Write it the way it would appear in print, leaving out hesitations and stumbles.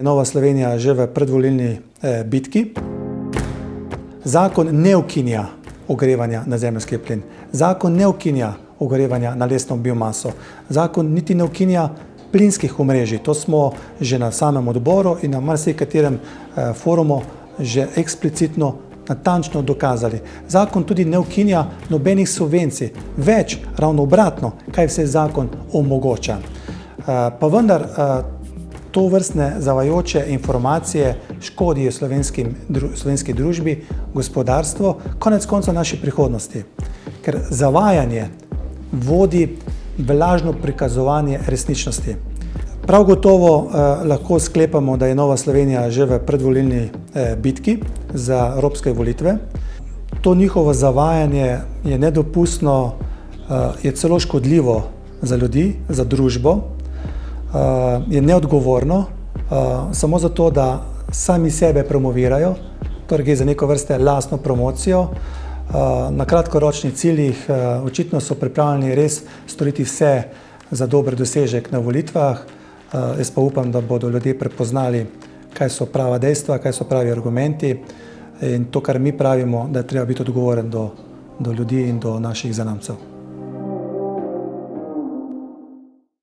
Nova Slovenija že v predvolilni bitki. Zakon ne ukinja ogrevanja na zemeljski plin. Zakon ne ukinja ogrevanja na lesno biomaso. Zakon niti ne ukinja plinskih omrežij. To smo že na samem odboru in na marsikaterem forumu že eksplicitno natančno dokazali. Zakon tudi ne ukinja nobenih subvencij. Več, ravno obratno, kaj vse zakon omogoča. Pa vendar tovrstne zavajajoče informacije škodijo slovenski družbi, gospodarstvu, konec konca naši prihodnosti. Ker zavajanje vodi v lažno prikazovanje resničnosti. Prav gotovo lahko sklepamo, da je Nova Slovenija že v predvolilni bitki za evropske volitve. To njihovo zavajanje je nedopustno, je celo škodljivo za ljudi, za družbo, je neodgovorno, samo zato, da sami sebe promovirajo, torej gre za neko vrste lastno promocijo. Na kratkoročnih ciljih očitno so pripravljeni res storiti vse za dober dosežek na volitvah. Jaz pa upam, da bodo ljudje prepoznali, kaj so prava dejstva, kaj so pravi argumenti in to, kar mi pravimo, da je treba biti odgovoren do ljudi in do naših zanamcev.